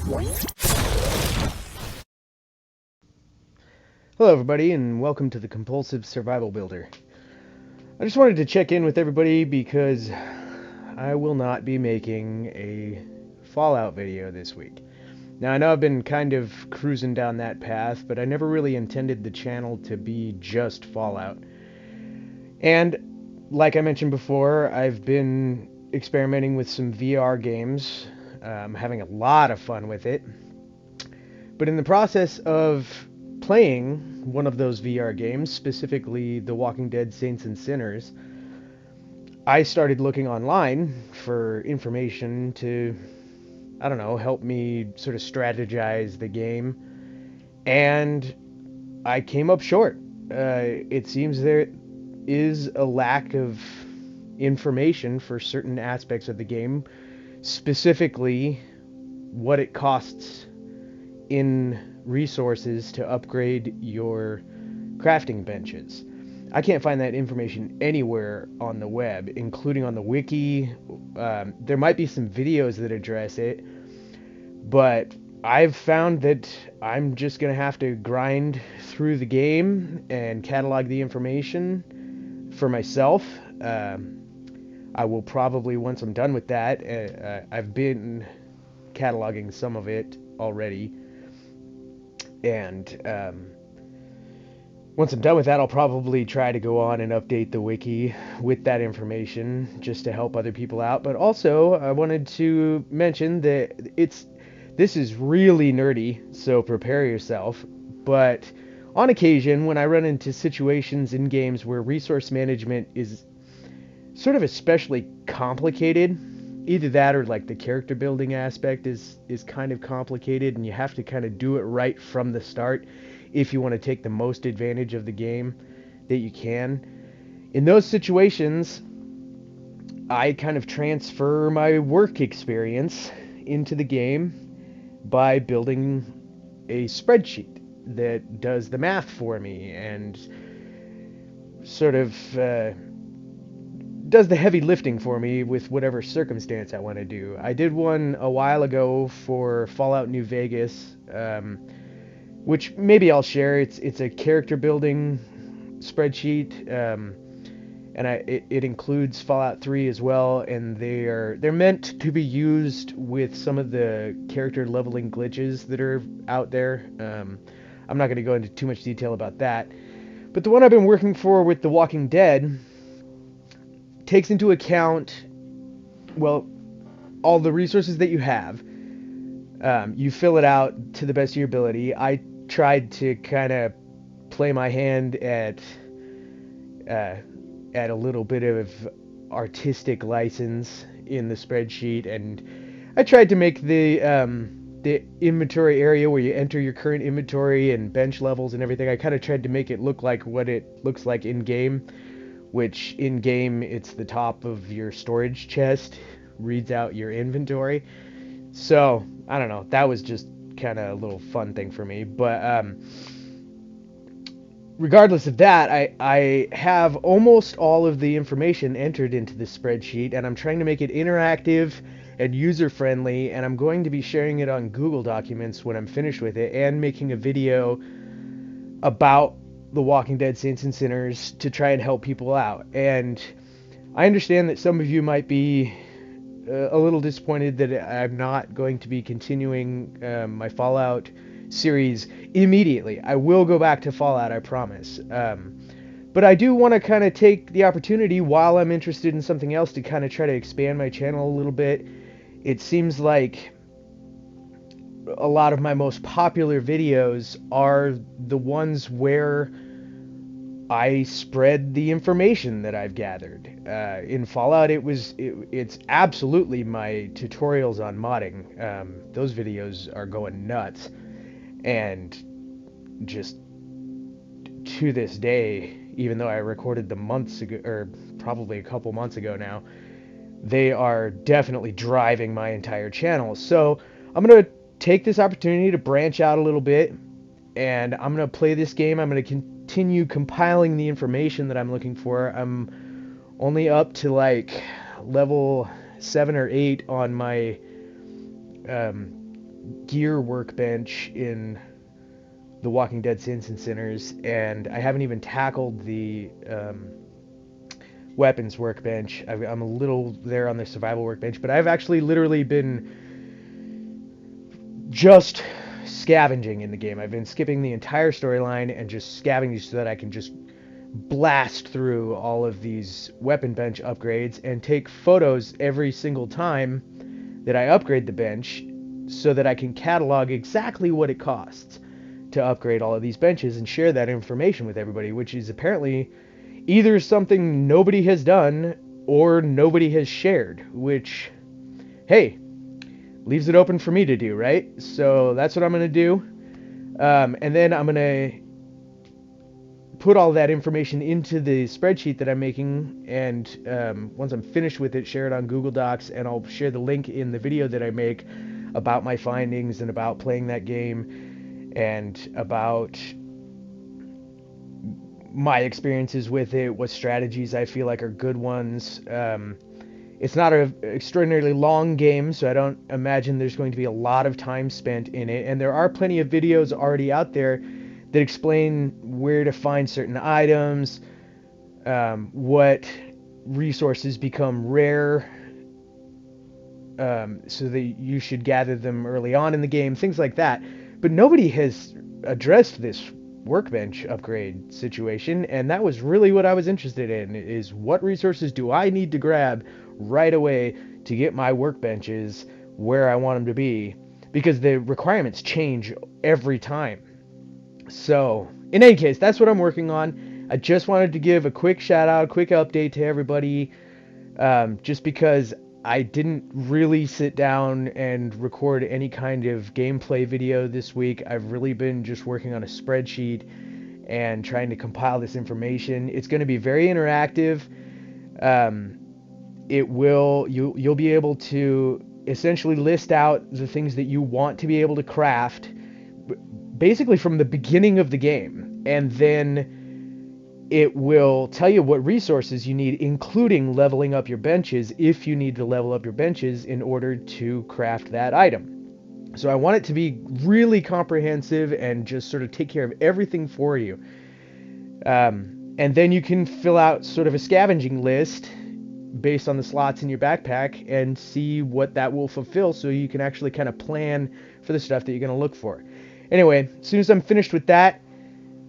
Hello everybody and welcome to the Compulsive Survival Builder. I just wanted to check in with everybody because I will not be making a Fallout video this week. Now I know I've been kind of cruising down that path, but I never really intended the channel to be just Fallout. And like I mentioned before, I've been experimenting with some VR games, having a lot of fun with it. But in the process of playing one of those VR games, specifically The Walking Dead Saints and Sinners, I started looking online for information to, I don't know, help me sort of strategize the game. And I came up short. It seems there is a lack of information for certain aspects of the game, specifically what it costs in resources to upgrade your crafting benches. I can't find that information anywhere on the web, including on the wiki. There might be some videos that address it, but I've found that I'm just going to have to grind through the game and catalog the information for myself. I will probably, once I'm done with that, I've been cataloging some of it already, and once I'm done with that, I'll probably try to go on and update the wiki with that information just to help other people out. But also, I wanted to mention that this is really nerdy, so prepare yourself. But on occasion, when I run into situations in games where resource management is sort of especially complicated, either that or like the character building aspect is kind of complicated and you have to kind of do it right from the start if you want to take the most advantage of the game that you can. In those situations, I kind of transfer my work experience into the game by building a spreadsheet that does the math for me and sort of does the heavy lifting for me with whatever circumstance I want to do. I did one a while ago for Fallout New Vegas, which maybe I'll share. It's a character building spreadsheet, and it includes Fallout 3 as well, and they're meant to be used with some of the character leveling glitches that are out there. I'm not going to go into too much detail about that, but the one I've been working for with The Walking Dead takes into account, well, all the resources that you have. You fill it out to the best of your ability. I tried to kind of play my hand at a little bit of artistic license in the spreadsheet, and I tried to make the inventory area where you enter your current inventory and bench levels and everything. I kind of tried to make it look like what it looks like in game, which in game it's the top of your storage chest reads out your inventory. So I don't know, that was just kind of a little fun thing for me. But regardless of that, I have almost all of the information entered into the spreadsheet, and I'm trying to make it interactive and user-friendly, and I'm going to be sharing it on Google Documents when I'm finished with it, and making a video about The Walking Dead Saints and Sinners to try and help people out. And I understand that some of you might be a little disappointed that I'm not going to be continuing my Fallout series immediately. I will go back to Fallout, I promise. But I do want to kind of take the opportunity while I'm interested in something else to kind of try to expand my channel a little bit. It seems like a lot of my most popular videos are the ones where I spread the information that I've gathered. In Fallout, it's absolutely my tutorials on modding. Those videos are going nuts, and just to this day, even though I recorded them months ago, or probably a couple months ago now, they are definitely driving my entire channel. So I'm gonna take this opportunity to branch out a little bit, and I'm going to play this game. I'm going to continue compiling the information that I'm looking for. I'm only up to like level 7 or 8 on my gear workbench in the Walking Dead Sins and Sinners, and I haven't even tackled the weapons workbench. I'm a little there on the survival workbench, but I've actually literally been just scavenging in the game. I've been skipping the entire storyline and just scavenging so that I can just blast through all of these weapon bench upgrades and take photos every single time that I upgrade the bench so that I can catalog exactly what it costs to upgrade all of these benches and share that information with everybody, which is apparently either something nobody has done or nobody has shared, which, hey, leaves it open for me to do, right? So that's what I'm going to do. And then I'm going to put all that information into the spreadsheet that I'm making, and once I'm finished with it, share it on Google Docs, and I'll share the link in the video that I make about my findings and about playing that game and about my experiences with it, what strategies I feel like are good ones. It's not an extraordinarily long game, so I don't imagine there's going to be a lot of time spent in it, and there are plenty of videos already out there that explain where to find certain items, what resources become rare, so that you should gather them early on in the game, things like that. But nobody has addressed this workbench upgrade situation, and that was really what I was interested in, is what resources do I need to grab right away to get my workbenches where I want them to be, because the requirements change every time. So, in any case, that's what I'm working on. I just wanted to give a quick shout out, quick update to everybody, just because I didn't really sit down and record any kind of gameplay video this week. I've really been just working on a spreadsheet and trying to compile this information. It's going to be very interactive. You'll be able to essentially list out the things that you want to be able to craft basically from the beginning of the game, and then it will tell you what resources you need, including leveling up your benches if you need to level up your benches in order to craft that item. So I want it to be really comprehensive and just sort of take care of everything for you. And then you can fill out sort of a scavenging list based on the slots in your backpack and see what that will fulfill, so you can actually kind of plan for the stuff that you're going to look for. Anyway, as soon as I'm finished with that,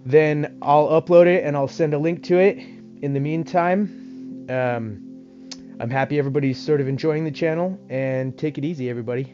then I'll upload it and I'll send a link to it. In the meantime, I'm happy everybody's sort of enjoying the channel, and take it easy, everybody.